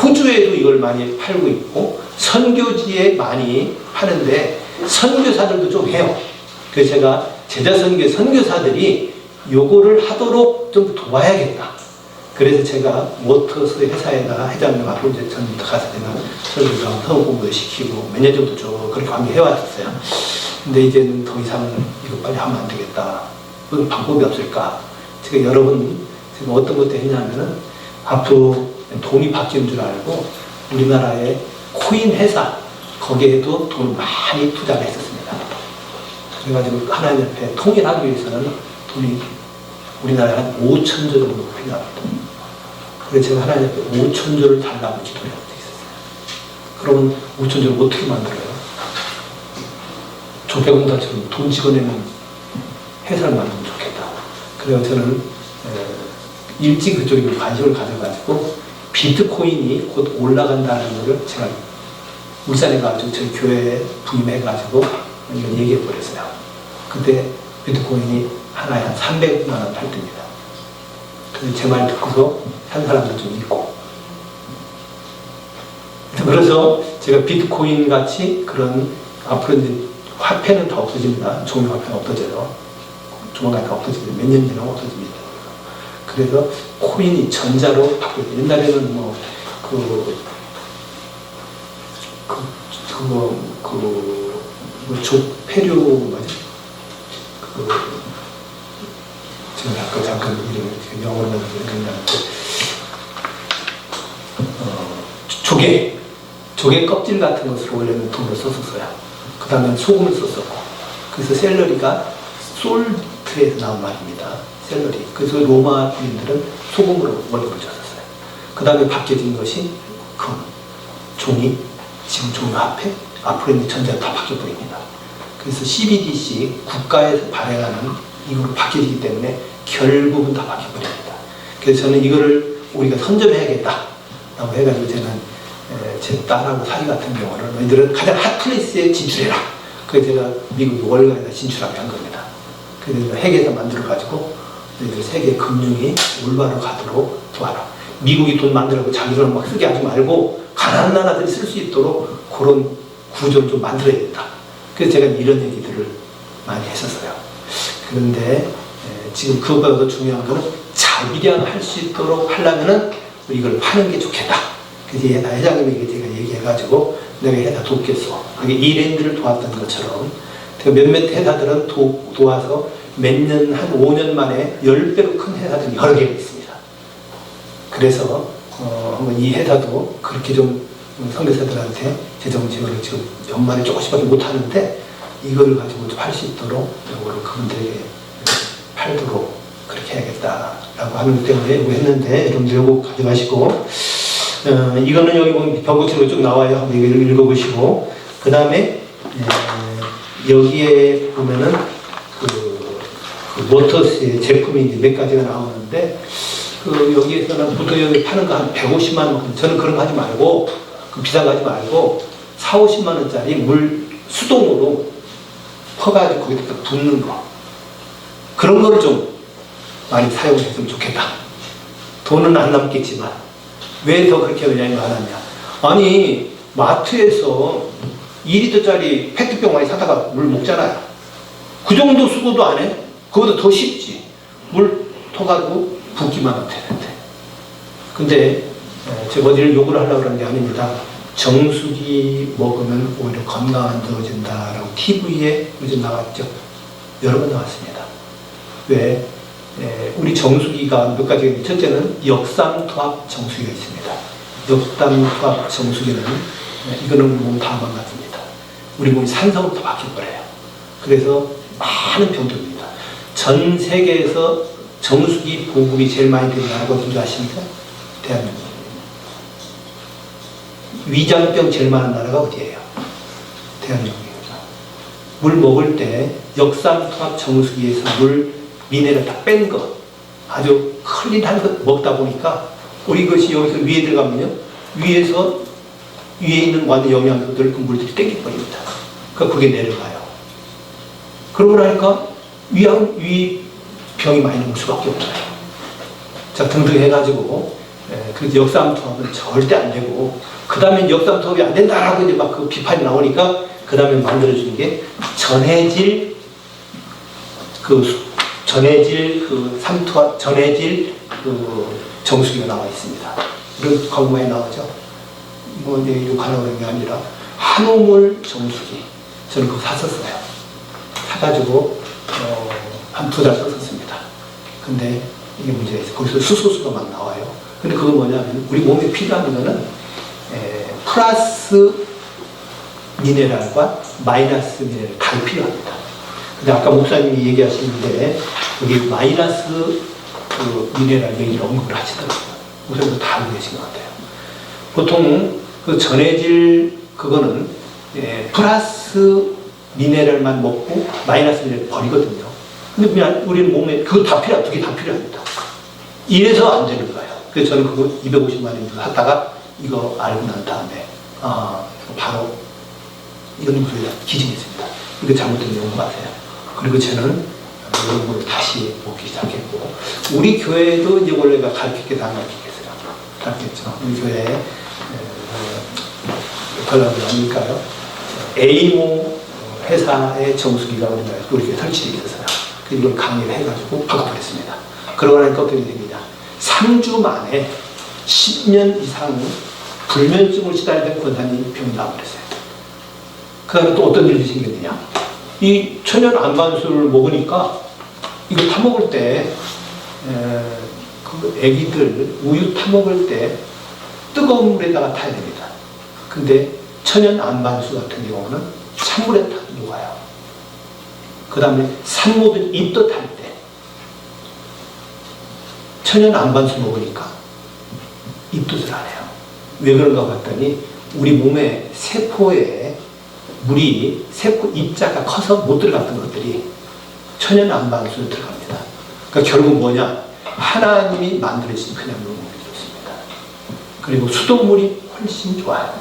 호주에도 이걸 많이 팔고 있고 선교지에 많이 파는데 선교사들도 좀 해요. 그래서 제가 제자 선교사들이 요거를 하도록 좀 도와야겠다. 그래서 제가 워터스 회사에다 회장님하고 이제 전부터 가서 제가 설교랑 사업 공부를 시키고 몇 년 정도 쭉 그렇게 관계해왔었어요. 근데 이제는 더 이상 이거 빨리 하면 안 되겠다. 무슨 방법이 없을까? 제가 여러 번 제가 어떤 것도 했냐면은 앞으로 돈이 바뀌는 줄 알고 우리나라의 코인 회사 거기에도 돈을 많이 투자를 했었습니다. 그래가지고 하나님 옆에 통일하기 위해서는 돈이 우리나라에 한 5천조 정도 필요합니다. 그래서 제가 하나님 옆에 5천조를 달라고 기도를 하고 있었어요. 그러면 5천조를 어떻게 만들어요? 조폐공단처럼 돈 집어내는 회사를 만들면 좋겠다. 그래서 저는 일찍 그쪽에 관심을 가져가지고 비트코인이 곧 올라간다는 것을 제가 울산에 가지고 저희 교회에 부임해가지고 이걸 얘기해 버렸어요. 그때 비트코인이 하나에 한 300만 원 팔립니다. 그래서 제 말 듣고서 산 사람들 좀 있고. 그래서 제가 비트코인 같이 그런 앞으로 이제 화폐는 다 없어집니다. 종이 화폐는 없어져요. 조만간 다 없어집니다. 몇 년 지나면 없어집니다. 그래서 코인이 전자로 바뀌어요. 옛날에는 뭐 조폐류 뭐지? 지금 잠깐 이름을 영어로 생각나는데 조개 껍질 같은 것을 원래는 돈을 썼었어요. 그 다음에 소금을 썼었고 그래서 샐러리가 솔트에서 나온 말입니다. 샐러리. 그래서 로마인들은 소금으로 월급을 줬었어요. 그 다음에 바뀌어진 것이 금. 종이 지금 종이 앞으로 있는 전자가 다 바뀌어 버립니다. 그래서 CBDC 국가에서 발행하는 이걸로 바뀌기 때문에 결국은 다 바뀌어 버립니다. 그래서 저는 이거를 우리가 선점해야겠다라고 해가지고 저는 제 딸하고 사위 같은 경우는 너희들은 가장 핫플레이스에 진출해라. 그래서 제가 미국 월가에다 진출하게 한 겁니다. 그래서 핵에서 만들어가지고 너희들 세계 금융이 올바로 가도록 도와라. 미국이 돈 만들고 자기 돈을 막 쓰게 하지 말고 가난한 나라들이 쓸 수 있도록 그런 구조를 좀 만들어야 된다. 그래서 제가 이런 얘기들을 많이 했었어요. 그런데 지금 그것보다 더 중요한 거는 자기량할 수 있도록 하려면은 이걸 파는 게 좋겠다. 그래서 회장님에게 제가 얘기해가지고 내가 회사 돕겠어. 그게 이랜드를 도왔던 것처럼 몇몇 회사들은 도와서 몇 년, 한 5년 만에 10배로 큰 회사들이 여러 개가 있습니다. 그래서 한번 이 회사도 그렇게 좀 선교사들한테 재정 지원을 지금 연말에 조금씩밖에 못하는데 이걸 가지고 좀 할 수 있도록 이거를 그분들에게 팔도록 그렇게 해야겠다라고 하는 때문에 이거 했는데 여러분들 이거 가져가시고 이거는 여기 보면 병고치로 쭉 나와요. 한번 이거 읽어보시고 그 다음에 여기에 보면은 그 모터스의 제품이 이제 몇 가지가 나오는데 여기에서는 보통 여기 파는 거 한 150만 원, 저는 그런 거 하지 말고 비싼 거 하지 말고 4, 50만 원짜리 물 수동으로 퍼가지고 거기다 붓는 거 그런 거를 좀 많이 사용했으면 좋겠다. 돈은 안 남겠지만 왜 더 그렇게 의향이 많았냐. 아니 마트에서 2리터짜리 페트병 많이 사다가 물 먹잖아요. 그 정도 수고도 안 해? 그거보다 더 쉽지. 물 터가지고 붓기만 하면 되는데. 근데 제가 어디를 욕을 하려고 그러는 게 아닙니다. 정수기 먹으면 오히려 건강 안 좋아진다라고 TV에 요즘 나왔죠. 여러 번 나왔습니다. 왜? 우리 정수기가 몇 가지가 있는데 첫째는 역삼투압 정수기가 있습니다. 역삼투압 정수기는 이거는 몸 다 망가집니다. 우리 몸이 산성으로 바뀌어버려요. 그래서 많은 병들입니다. 전 세계에서 정수기 보급이 제일 많이 되는 나라가 어딘지 아십니까? 대한민국. 위장병 제일 많은 나라가 어디예요? 대한민국이에요. 물 먹을 때 역삼투압 정수기에서 물 미네랄 다 뺀 거, 아주 클린한 것 먹다 보니까 우리 것이 여기서 위에 들어가면요, 위에 있는 완전 영양소들 그 물들이 땡겨버립니다. 그러니까 그게 내려가요. 그러고 나니까 위병이 많이 날 수밖에 없어요. 자, 등등 해가지고 그래서 역삼투압은 절대 안 되고 그 다음에 역삼투압이 안 된다라고 이제 막 그 비판이 나오니까 그 다음에 만들어준 게 전해질 삼투압 전해질 정수기가 나와 있습니다. 이런 광고에 나오죠. 뭐 이제 욕하려고 그런 게 아니라 한우물 정수기. 저는 그거 샀었어요. 사가지고 한 2달 썼었습니다. 근데 이게 문제가 있어요. 거기서 수소수가 막 나와요. 근데 그건 뭐냐면 우리 몸에 필요한 거는 플러스 미네랄과 마이너스 미네랄 다 필요합니다. 근데 아까 목사님이 얘기하시는데 여기 마이너스 미네랄 얘기를 언급을 하시더라고요. 목사님도 다 알고 계신 것 같아요. 보통 그 전해질 그거는 플러스 미네랄만 먹고 마이너스 미네랄 버리거든요. 근데 그냥 우리는 몸에 그거 다 두 개 다 필요합니다. 이래서 안 되는 거예요. 그래서 저는 그거 250만 원 하다가 이거 알고 난 다음에 바로 이런 소리가 기증했습니다. 이거 잘못된 연구 마세요. 그리고 저는 이런 걸 다시 먹기 시작했고 우리 교회도 이제 원래가 가르치게 다 가르쳤죠. 우리 교회에 전라도 아닐까요? 에이모 회사의 정수기가 우리나라에 우리 교회에 설치되어 있었어요. 이걸 강의를 해가지고 바꿔버렸습니다. 그러고 나니까 어떻게 됩니다. 3주 만에 10년 이상 불면증을 시달리던 권사님이 병이 나와버렸어요. 그 다음에 또 어떤 일이 생겼느냐. 이 천연 안반수를 먹으니까 이거 타먹을 때 그 애기들 우유 타먹을 때 뜨거운 물에다가 타야 됩니다. 근데 천연 안반수 같은 경우는 찬물에 타도 녹아요. 그 다음에 산모들 입덧 할 때 천연 안반수 먹으니까 입덧을 안 해요. 왜 그런가 봤더니 우리 몸의 세포에 물이 세포 입자가 커서 못 들어갔던 것들이 천연 안반수로 들어갑니다. 그러니까 결국 뭐냐? 하나님이 만들어주신 그냥으로 먹게 좋습니다. 그리고 수돗물이 훨씬 좋아요.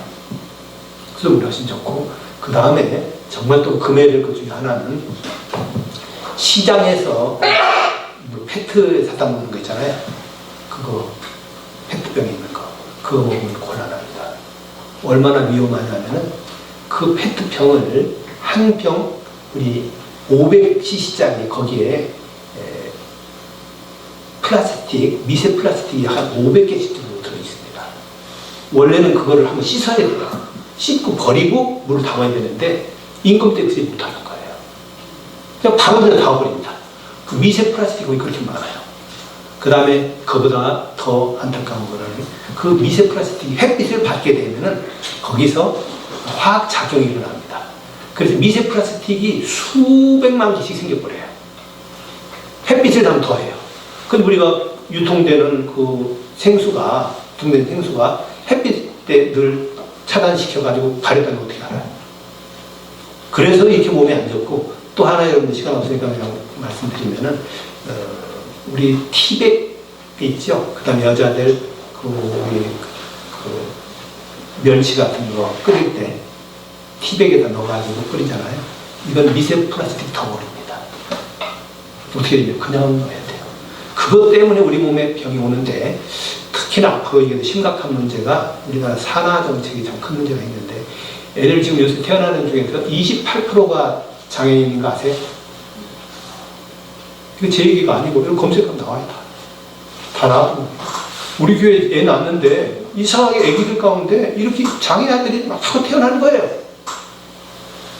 수돗물이 훨씬 좋고, 그 다음에 정말 또 금해야 될 것 중에 하나는 시장에서 뭐 페트에 사다 먹는 거 있잖아요. 그거 페트병에 있는 거 그거 먹으면 곤란합니다. 얼마나 위험하냐면은 그 페트병을 한 병 우리 500cc짜리 거기에 플라스틱 미세 플라스틱이 한 500개씩 정도 들어있습니다. 원래는 그거를 한번 씻어야 돼요. 씻고 버리고 물을 담아야 되는데 인컴 텍스에 못하는 거예요. 그냥 바로 그냥 담아버립니다. 그 미세 플라스틱이 그렇게 많아요. 그 다음에 그보다 더 안타까운 거는 그 미세 플라스틱이 햇빛을 받게 되면은 거기서 화학 작용이 일어납니다. 그래서 미세 플라스틱이 수백만 개씩 생겨버려요. 햇빛을 담으면 더해요. 근데 우리가 유통되는 그 생수가 햇빛 때 늘 차단시켜가지고 가렸다는 거 어떻게 알아요? 그래서 이렇게 몸에 안 좋고, 또 하나 여러분들 시간 없으니까 그냥 말씀드리면은 우리 티백 있죠? 그 다음에 여자들 그 멸치 같은 거 끓일 때 티백에다 넣어가지고 끓이잖아요. 이건 미세 플라스틱 덩어리입니다. 어떻게 해야 돼요? 그냥 넣어야 돼요. 그것 때문에 우리 몸에 병이 오는데, 특히나 앞으로 이게 심각한 문제가 우리나라 산화 정책이 참 큰 문제가 있는데, 애들 지금 요새 태어나는 중에서 28%가 장애인인 거 아세요? 이거 제 얘기가 아니고, 이런 검색하면 나와요. 다 나와요. 우리 교회 애 낳았는데, 이상하게 애기들 가운데 이렇게 장애 아들이 막 하고 태어나는 거예요.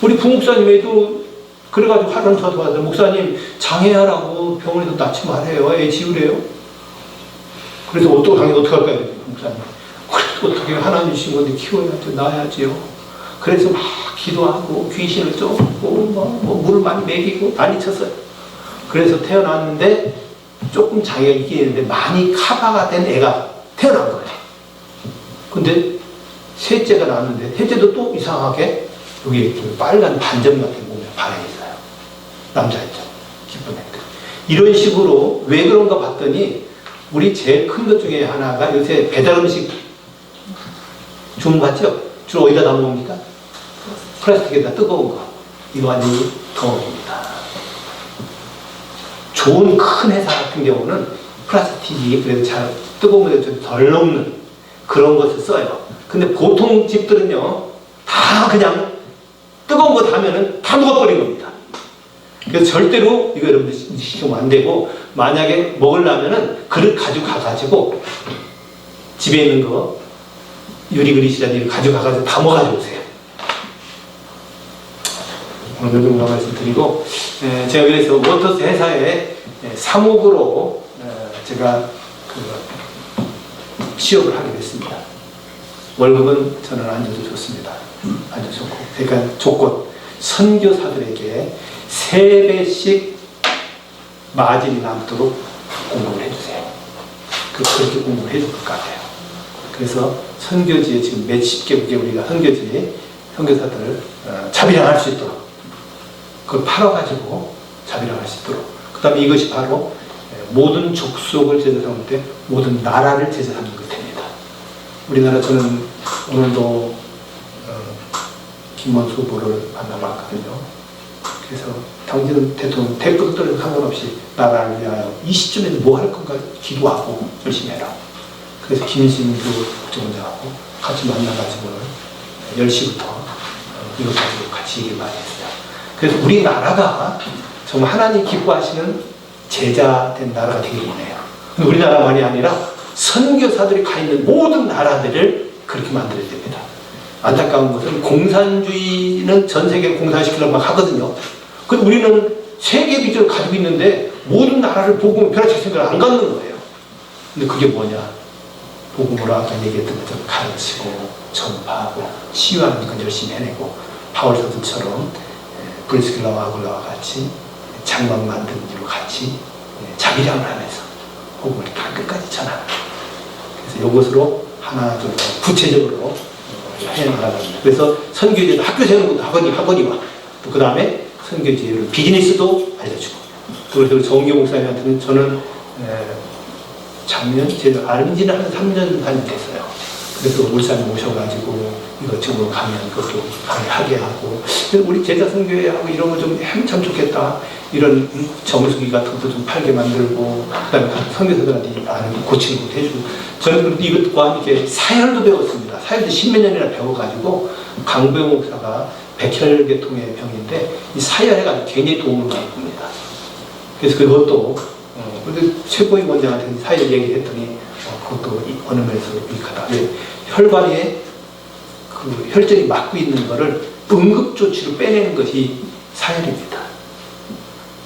우리 부목사님에도 그래가지고 하루는 더 도와서, 목사님, 장애하라고 병원에서 낳지 말아요. 애 지우래요. 그래서 당연히 어떻게 할까요? 목사님. 그래서 어떻게 하나님 주신 건데 키워야지, 낳아야지요. 그래서 막 기도하고 귀신을 쫓고 뭐 물을 많이 먹이고 난리 쳤어요. 그래서 태어났는데 조금 장애가 있긴 있는데 많이 커버가 된 애가 태어난 거예요. 근데 셋째가 나왔는데 셋째도 또 이상하게 여기 빨간 반점 같은 몸에 반응이 있어요. 남자애죠. 기쁜 애들. 이런 식으로 왜 그런가 봤더니 우리 제일 큰 것 중에 하나가 요새 배달 음식 주문받죠? 주로 어디다 담아옵니까? 플라스틱에다 뜨거운 거. 이거 완전히 덩어리입니다. 좋은 큰 회사 같은 경우는 플라스틱이 그래도 잘 뜨거운 것에 좀 덜 녹는 그런 것을 써요. 근데 보통 집들은요, 다 그냥 뜨거운 거 하면은 다 녹아버린 겁니다. 그래서 절대로 이거 여러분들 시키면 안 되고, 만약에 먹으려면은 그릇 가지고 가가지고 집에 있는 거 유리 그릇이라든지 가지고 가가지고 다 먹어가지고 오세요. 오늘 그 정도 말씀드리고, 제가 그래서 워터스 회사에 사목으로 제가 취업을 하게 됐습니다. 월급은 저는 안 줘도 좋습니다. 안 줘도 좋고, 그러니까 조건, 선교사들에게 3배씩 마진이 남도록 공부를 해주세요. 그렇게 공부를 해줄 것 같아요. 그래서 선교지에 지금 몇십 개국에 우리가 선교사들을 자비량할 수 있도록, 그걸 팔아가지고 자비량할 수 있도록. 그 다음에 이것이 바로 모든 족속을 제자 삼을 때 모든 나라를 제자 삼는 것입니다. 우리나라 저는 오늘도 김문수 후보를 만나봤거든요. 그래서 당신은 대통령 대권 떨어도 상관없이 나라를 위하여 이 시점에는 뭐 할 건가 기도하고 열심히 해라. 그래서 김신도 국정원장하고 같이 만나가지고 10시부터 이것 가지고 같이 얘기를 많이 했어요. 그래서 우리나라가 정말 하나님 기뻐하시는 제자된 나라가 되길 원해요. 근데 우리나라만이 아니라 선교사들이 가 있는 모든 나라들을 그렇게 만들어야 됩니다. 안타까운 것은 공산주의는 전 세계 공산시키려고 막 하거든요. 근데 우리는 세계 비전을 가지고 있는데 모든 나라를 복음을 변화시킬 생각을 안 갖는 거예요. 근데 그게 뭐냐? 복음으로 아까 얘기했던 것처럼 가르치고 전파하고 치유하는 건 열심히 해내고, 바울 사도처럼 브리스길라와 아굴라와 같이 장막 만드는 일로 같이 자비량을 하면서 복음을 다 끝까지 전하는. 그래서 이것으로 하나 좀 구체적으로 해나가랍니다. 그래서 선교지에도 학교 세우는 것도 학원이와 또 그 다음에 선교지의 비즈니스도 알려주고 그리고 정교 목사님한테는 저는 작년 제가 알은 지는 한 3년 반 됐어요. 그래서 울산 모셔가지고 이것저것 가면 그것도 강의하게 하고 우리 제자 선교회 하고 이런 거 좀 하면 참 좋겠다. 이런 정수기 같은 것도 좀 팔게 만들고 그다음에 선교사들한테 많은 고치는 것도 해주고 저는 이것과 함께 사열도 배웠습니다. 사열도 10몇 년이나 배워가지고 강배우 목사가 백혈계통의 병인데 이 사열해가지고 굉장히 도움을 많이 봅니다. 그래서 그것도 근데 최고의 원장한테 사열 얘기를 했더니 그것도 어느 면에서 유익하다. 혈관에 그 혈전이 막고 있는 거를 응급조치로 빼내는 것이 사열입니다.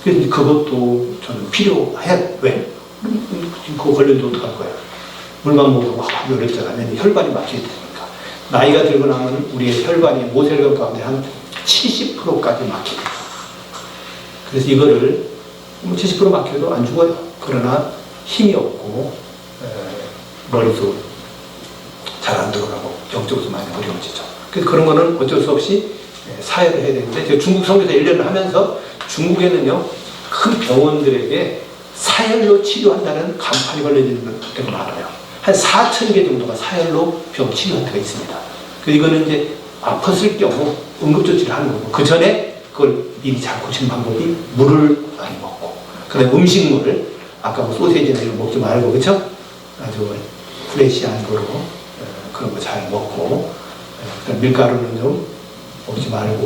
그래서 그것도 저는 필요해. 왜? 그거 걸려도 어떡할 거예요? 물만 먹고 요랬잖아요. 혈관이 막히게 되니까. 나이가 들고 나면 우리의 혈관이 모세혈관 가운데 한 70%까지 막힙니다. 그래서 이거를 70% 막혀도 안 죽어요. 그러나 힘이 없고 머리도 잘 안 들어가고 영적으로 많이 어려워지죠. 그래서 그런 거는 어쩔 수 없이 사회를 해야 되는데 제가 중국 선교사 1년을 하면서 중국에는요 큰 병원들에게 사열로 치료한다는 간판이 걸려지는 데가 많아요. 한 4,000개 정도가 사열로 병 치료한 데가 있습니다. 그래서 이거는 이제 아팠을 경우 응급조치를 하는 거고 그 전에 그걸 미리 잘 고치는 방법이 물을 많이 먹고 그다음에 음식물을 아까 뭐 소세지나 이런 거 먹지 말고 그렇죠? 아주 프레시한 거로 그런 거 잘 먹고 밀가루는 좀 먹지 말고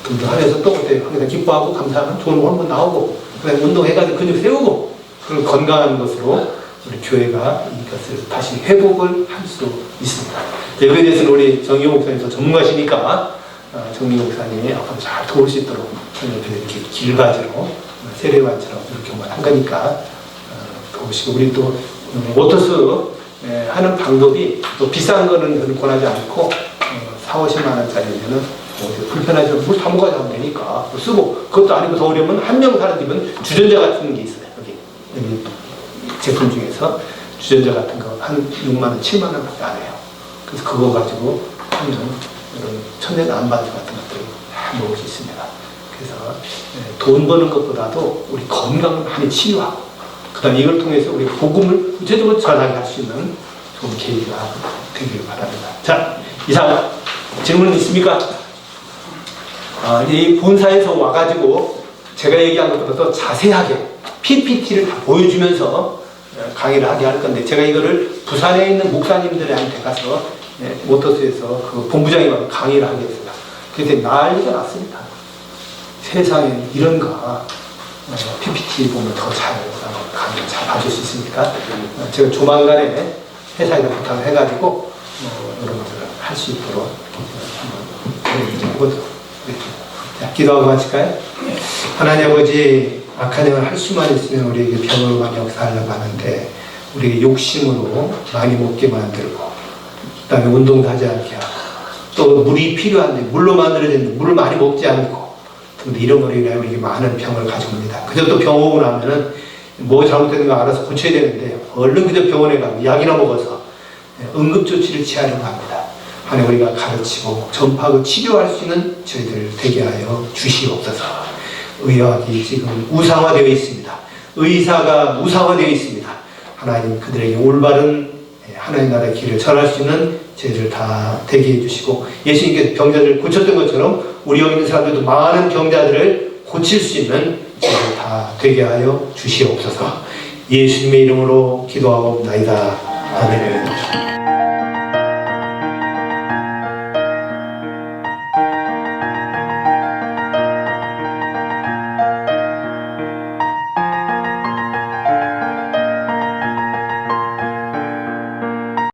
등등 하면서 또 그때 항상 기뻐하고 감사하면 좋은 호르몬 나오고 그다음에 운동해가지고 근육 세우고 그런 건강한 것으로 우리 교회가 이것을 다시 회복을 할 수 있습니다. 여기에 대해서는 우리 정유 목사님 더 전문가시니까 정유 목사님이 앞으로 잘 도울 수 있도록 이렇게 길바지로 세례관처럼 이렇게만 한 거니까 도우시고 우리 또 워터스 하는 방법이 또 비싼 거는 권하지 않고 4,50만 원짜리면은 불편하죠. 물 다 먹어야 하면 되니까 쓰고 그것도 아니고 더 어려우면 한 명 사는 집은 주전자 같은 게 있어요. 여기 제품 중에서 주전자 같은 거 한 6만 원, 7만 원밖에 안 해요. 그래서 그거 가지고 하면 이런 천연 안반수 같은 것들을 다 먹을 수 있습니다. 그래서 돈 버는 것보다도 우리 건강을 많이 치유하고 그다음에 이걸 통해서 우리 복음을 구체적으로 전하게 할 수 있는 좋은 계기가 되기를 바랍니다. 자, 이상 질문 있습니까? 이 본사에서 와가지고 제가 얘기한 것보다 더 자세하게 PPT를 다 보여주면서 강의를 하게 할 건데 제가 이거를 부산에 있는 목사님들한테 가서 모터스에서 그 본부장이 와서 강의를 하겠습니다. 그때 난리가 났습니다. 세상에 이런가 PPT 보면 더 잘 강의 잘 봐줄 수 있으니까 제가 조만간에 회사에다 부탁을 해가지고 여러분들 할 수 있도록 한번 해보도록 자, 기도하고 마칠까요? 하나님 아버지 악한 영을 할 수만 있으면 우리에게 병으로만 역사하려고 하는데 우리에게 욕심으로 많이 먹게 만들고 그 다음에 운동도 하지 않게 하고 또 물이 필요한데 물로 만들어진 물을 많이 먹지 않고 이런 거로 인하여 우리에게 많은 병을 가져옵니다. 그저 또 병 오고 나면은 뭐 잘못된 거 알아서 고쳐야 되는데 얼른 그저 병원에 가고 약이나 먹어서 응급조치를 취하려고 합니다. 하나님 우리가 가르치고 전파하고 치료할 수 있는 저희들 되게 하여 주시옵소서. 의학이 지금 우상화되어 있습니다. 의사가 무상화되어 있습니다. 하나님 그들에게 올바른 하나님 나라의 길을 전할 수 있는 저희들 다 되게 해주시고 예수님께서 병자들을 고쳤던 것처럼 우리 여기 있는 사람들도 많은 병자들을 고칠 수 있는 저희들 다 되게 하여 주시옵소서. 예수님의 이름으로 기도하옵나이다. 아멘.